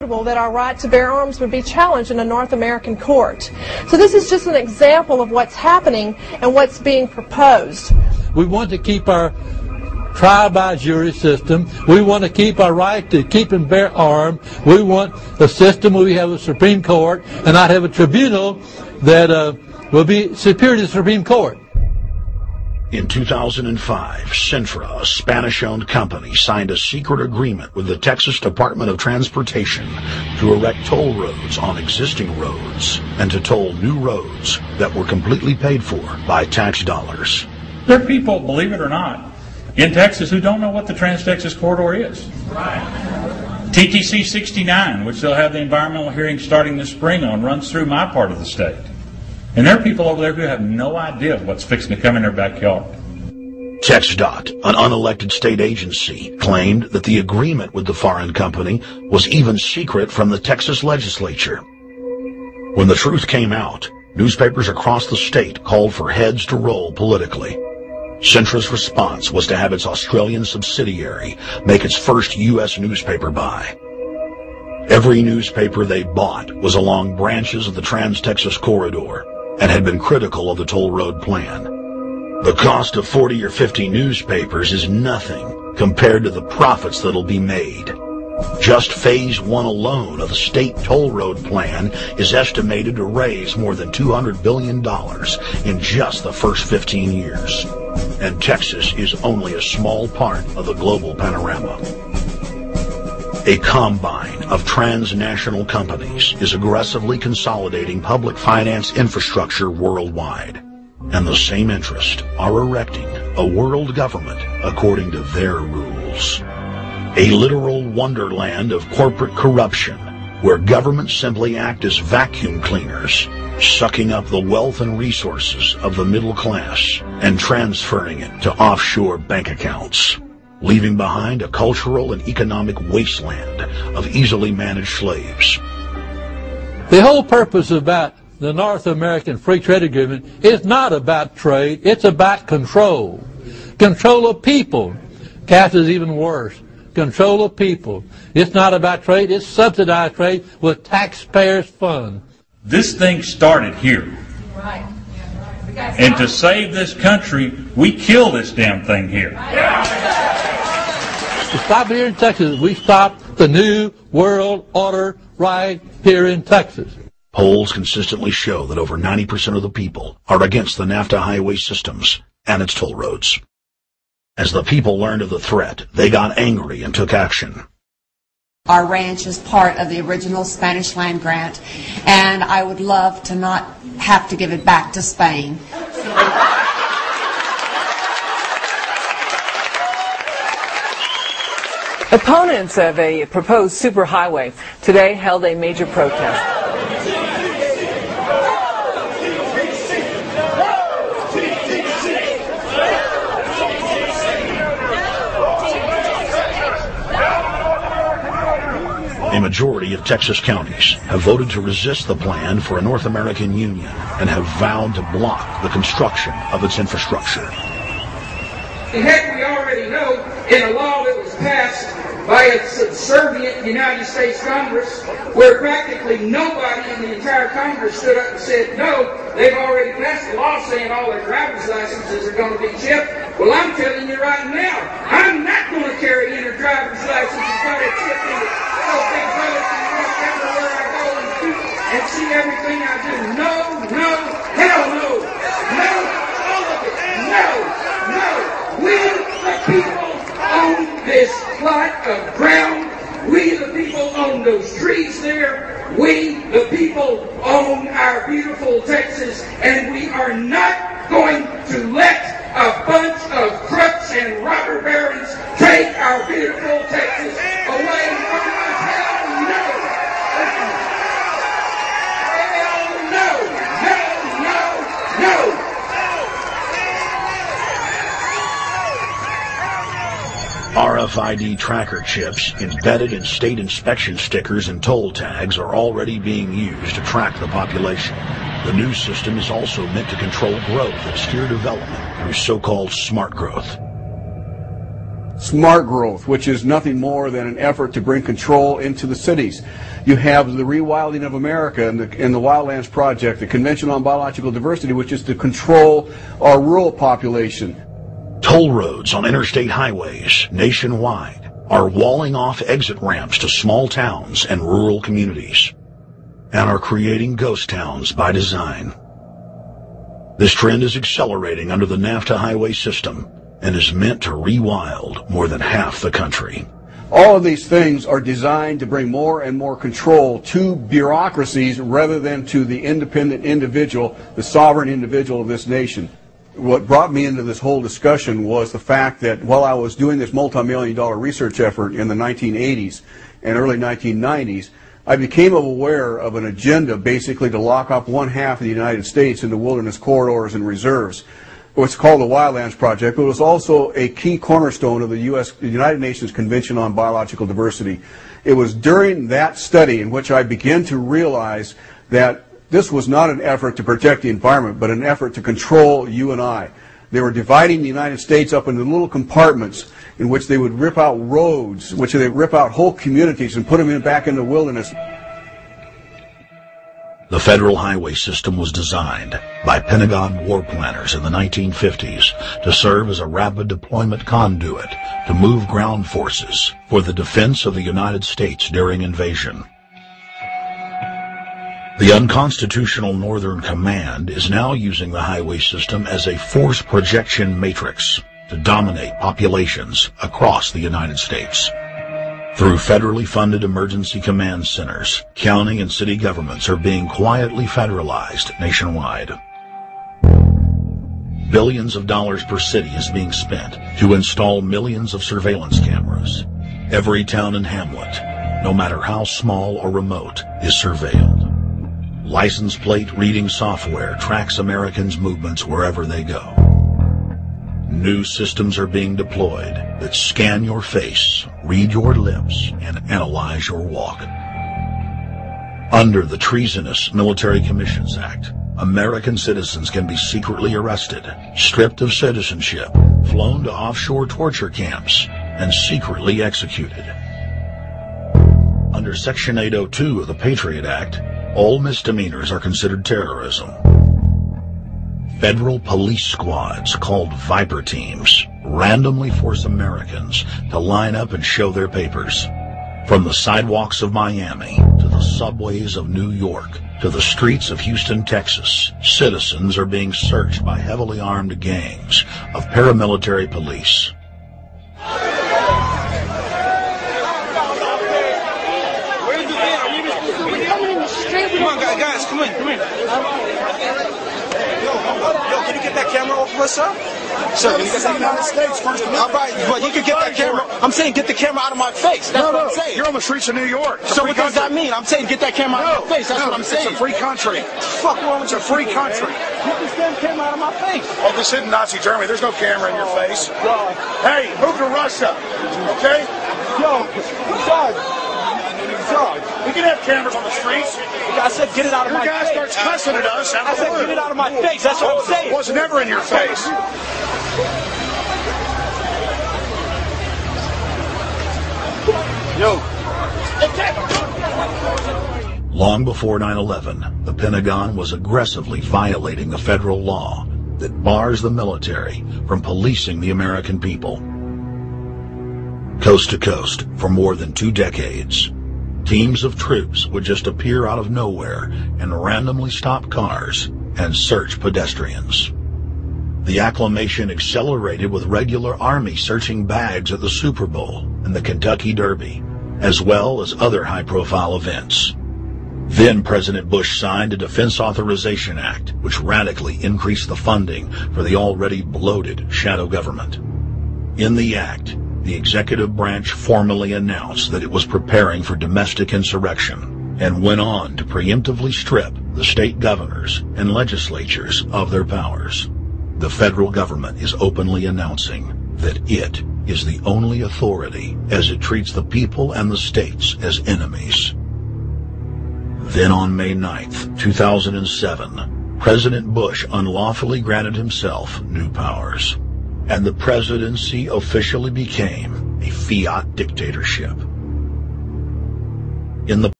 that our right to bear arms would be challenged in a North American court. So this is just an example of what's happening and what's being proposed. We want to keep our trial by jury system. We want to keep our right to keep and bear arms. We want a system where we have a Supreme Court and not have a tribunal that will be superior to the Supreme Court. In 2005, Cintra, a Spanish-owned company, signed a secret agreement with the Texas Department of Transportation to erect toll roads on existing roads and to toll new roads that were completely paid for by tax dollars. There are people, believe it or not, in Texas who don't know what the Trans-Texas Corridor is. Right. TTC 69, which they'll have the environmental hearing starting this spring on, runs through my part of the state. And there are people over there who have no idea what's fixing to come in their backyard. TxDOT, an unelected state agency, claimed that the agreement with the foreign company was even secret from the Texas legislature. When the truth came out, newspapers across the state called for heads to roll politically. Cintra's response was to have its Australian subsidiary make its first U.S. newspaper buy. Every newspaper they bought was along branches of the Trans-Texas Corridor and had been critical of the toll road plan. The cost of 40 or 50 newspapers is nothing compared to the profits that'll be made. Just Phase 1 alone of the state toll road plan is estimated to raise more than $200 billion in just the first 15 years. And Texas is only a small part of the global panorama. A combine of transnational companies is aggressively consolidating public finance infrastructure worldwide. And the same interests are erecting a world government according to their rules. A literal wonderland of corporate corruption, where governments simply act as vacuum cleaners, sucking up the wealth and resources of the middle class and transferring it to offshore bank accounts, leaving behind a cultural and economic wasteland of easily managed slaves. The whole purpose about the North American Free Trade Agreement is not about trade, it's about control. Control of people. Cass is even worse. Control of people. It's not about trade, it's subsidized trade with taxpayers' funds. This thing started here. Right. And to save this country, we kill this damn thing here. To stop it here in Texas, we stop the new world order right here in Texas. Polls consistently show that over 90% of the people are against the NAFTA highway systems and its toll roads. As the people learned of the threat, they got angry and took action. Our ranch is part of the original Spanish land grant, and I would love to not have to give it back to Spain. Opponents of a proposed superhighway today held a major protest. A majority of Texas counties have voted to resist the plan for a North American Union and have vowed to block the construction of its infrastructure. Heck, we already know in a law that was passed by a subservient United States Congress, where practically nobody in the entire Congress stood up and said no, they've already passed a law saying all their driver's licenses are going to be chipped. Well, I'm telling you right now, I'm not going to carry in a driver's license that's got a chip in it. Those big bullets everywhere I go and see everything I do. No, no, hell no. No, all of it. No, no. We, the people, own this plot of ground. We, the people, own those trees there. We, the people, own our beautiful Texas, and we are not going to let a bunch of crooks and robber barons take our beautiful Texas away from us. Hell no! Hell no! No, no, no! RFID tracker chips embedded in state inspection stickers and toll tags are already being used to track the population. The new system is also meant to control growth and steer development through so-called smart growth. smart growth, which is nothing more than an effort to bring control into the cities. You have the rewilding of America and the Wildlands Project, the Convention on Biological Diversity, which is to control our rural population. Toll roads on interstate highways nationwide are walling off exit ramps to small towns and rural communities, and are creating ghost towns by design. This trend is accelerating under the NAFTA highway system and is meant to rewild more than half the country. All of these things are designed to bring more and more control to bureaucracies rather than to the independent individual, the sovereign individual of this nation. What brought me into this whole discussion was the fact that while I was doing this multi-million-dollar research effort in the 1980s and early 1990s, I became aware of an agenda basically to lock up one half of the United States into wilderness corridors and reserves. What's called the Wildlands Project, but it was also a key cornerstone of the United Nations Convention on Biological Diversity. It was during that study in which I began to realize that this was not an effort to protect the environment, but an effort to control you and I. They were dividing the United States up into little compartments in which they would rip out roads, which they rip out whole communities and put them back in the wilderness. The federal highway system was designed by Pentagon war planners in the 1950s to serve as a rapid deployment conduit to move ground forces for the defense of the United States during invasion. The unconstitutional Northern Command is now using the highway system as a force projection matrix to dominate populations across the United States. Through federally funded emergency command centers, county and city governments are being quietly federalized nationwide. Billions of dollars per city is being spent to install millions of surveillance cameras. Every town and hamlet, no matter how small or remote, is surveilled. License plate reading software tracks Americans' movements wherever they go. New systems are being deployed that scan your face, read your lips, and analyze your walk. Under the treasonous Military Commissions Act, American citizens can be secretly arrested, stripped of citizenship, flown to offshore torture camps, and secretly executed. Under Section 802 of the Patriot Act, all misdemeanors are considered terrorism. Federal police squads called Viper teams randomly force Americans to line up and show their papers. From the sidewalks of Miami to the subways of New York to the streets of Houston, Texas, citizens are being searched by heavily armed gangs of paramilitary police. Come on, guys, come in. Yo, can you get that camera off of us, sir? Sir, can you get that camera? United States, first of all. Right, but you can get that camera. I'm saying get the camera out of my face. That's what I'm saying. You're on the streets of New York. So what does that mean? I'm saying get that camera out of my face. That's what I'm saying. It's a free country. Fuck wrong with you? It's a free country. Get this damn camera out of my face. Oh, this isn't Nazi Germany. There's no camera in your face. Hey, move to Russia. Okay? Yo, Sarge. We can have cameras on the streets. I said get it out of my face. Your guy starts cussing at us. I said get it out of my face. That's what I'm saying. It was never in your face. Yo. Long before 9/11, the Pentagon was aggressively violating the federal law that bars the military from policing the American people. Coast to coast, for more than 2 decades, teams of troops would just appear out of nowhere and randomly stop cars and search pedestrians. The acclamation accelerated with regular Army searching bags at the Super Bowl and the Kentucky Derby, as well as other high-profile events. Then President Bush signed a Defense Authorization Act, which radically increased the funding for the already bloated shadow government. In the act, the executive branch formally announced that it was preparing for domestic insurrection and went on to preemptively strip the state governors and legislatures of their powers. The federal government is openly announcing that it is the only authority as it treats the people and the states as enemies. Then on May 9th, 2007, President Bush unlawfully granted himself new powers. and the presidency officially became a fiat dictatorship. In the